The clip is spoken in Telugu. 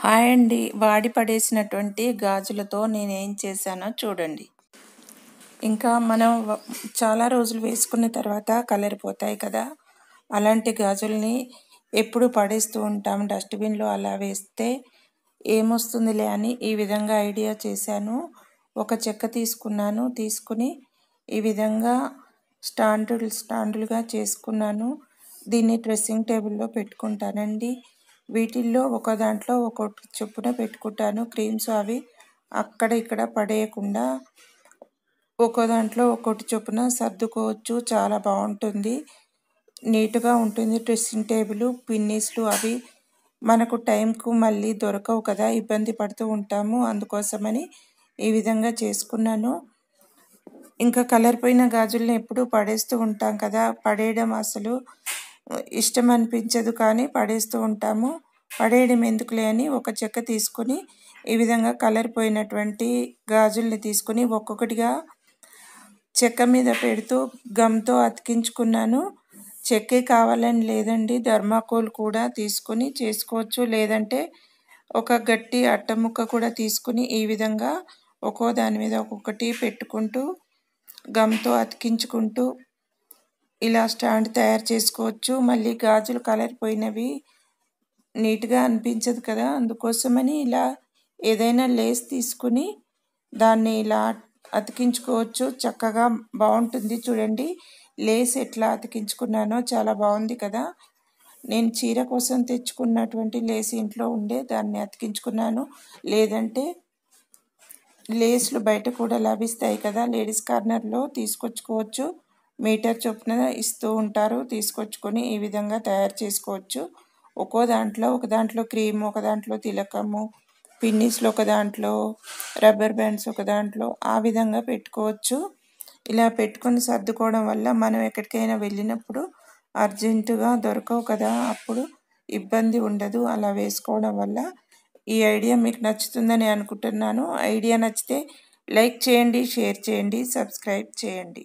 హాయ్ అండి. వాడి పడేసినటువంటి గాజులతో నేనేం చేశానో చూడండి. ఇంకా మనం చాలా రోజులు వేసుకున్న తర్వాత కలర్ పోతాయి కదా! అలాంటి గాజుల్ని ఎప్పుడు పడేస్తూ ఉంటాం డస్ట్‌బిన్‌లో. అలా వేస్తే ఏమొస్తుందిలే అని ఈ విధంగా ఐడియా చేశాను. ఒక చెక్క తీసుకున్నాను. తీసుకుని ఈ విధంగా స్టాండులుగా చేసుకున్నాను. దీన్ని డ్రెస్సింగ్ టేబుల్‌లో పెట్టుకుంటానండి. వీటిల్లో ఒక దాంట్లో ఒక్కొక్కటి చొప్పున పెట్టుకుంటాను. క్రీమ్స్ అవి అక్కడ ఇక్కడ పడేయకుండా ఒక్కో దాంట్లో ఒక్కొక్కటి చొప్పున సర్దుకోవచ్చు. చాలా బాగుంటుంది, నీట్‌గా ఉంటుంది డ్రెస్సింగ్ టేబుల్. పిన్నీస్లు అవి మనకు టైంకు మళ్ళీ దొరకవు కదా, ఇబ్బంది పడుతూ ఉంటాము. అందుకోసమని ఈ విధంగా చేసుకున్నాను. ఇంకా కలర్ పోయిన గాజుల్ని ఎప్పుడూ పడేస్తూ ఉంటాం కదా, పడేయడం అసలు ఇష్టం అనిపించదు, కానీ పడేస్తూ ఉంటాము. పడేయడం ఎందుకులే అని ఒక చెక్క తీసుకొని ఈ విధంగా కలర్ పోయినటువంటి గాజుల్ని తీసుకొని ఒక్కొక్కటిగా చెక్క మీద పెడుతూ గమ్తో అతికించుకున్నాను. చెక్కే కావాలని లేదండి, థర్మాకోల్ కూడా తీసుకొని చేసుకోవచ్చు. లేదంటే ఒక గట్టి అట్టముక్క కూడా తీసుకుని ఈ విధంగా ఒక్కో దాని మీద ఒక్కొక్కటి పెట్టుకుంటూ గమ్తో అతికించుకుంటూ ఇలా స్టాండ్ తయారు చేసుకోవచ్చు. మళ్ళీ గాజులు కలర్ పోయినవి నీట్‌గా అనిపించదు కదా, అందుకోసమని ఇలా ఏదైనా లేస్ తీసుకుని దాన్ని ఇలా అతికించుకోవచ్చు. చక్కగా బాగుంటుంది. చూడండి లేస్ ఎట్లా అతికించుకున్నానో, చాలా బాగుంది కదా. నేను చీర కోసం తెచ్చుకున్నటువంటి లేస్ ఇంట్లో ఉండే దాన్ని అతికించుకున్నాను. లేదంటే లేస్లు బయట కూడా లభిస్తాయి కదా, లేడీస్ కార్నర్లో తీసుకొచ్చుకోవచ్చు. మీటర్ చొప్పున ఇస్తూ ఉంటారు, తీసుకొచ్చుకొని ఈ విధంగా తయారు చేసుకోవచ్చు. ఒక్కో దాంట్లో ఒక దాంట్లో క్రీమ్, ఒక దాంట్లో తిలకము, పిన్నీస్లు ఒక దాంట్లో, రబ్బర్ బ్యాండ్స్ ఒక దాంట్లో, ఆ విధంగా పెట్టుకోవచ్చు. ఇలా పెట్టుకొని సర్దుకోవడం వల్ల మనం ఎక్కడికైనా వెళ్ళినప్పుడు అర్జెంటుగా దొరకవు కదా, అప్పుడు ఇబ్బంది ఉండదు. అలా వేసుకోవడం వల్ల ఈ ఐడియా మీకు నచ్చుతుందని అనుకుంటున్నాను. ఐడియా నచ్చితే లైక్ చేయండి, షేర్ చేయండి, సబ్స్క్రైబ్ చేయండి.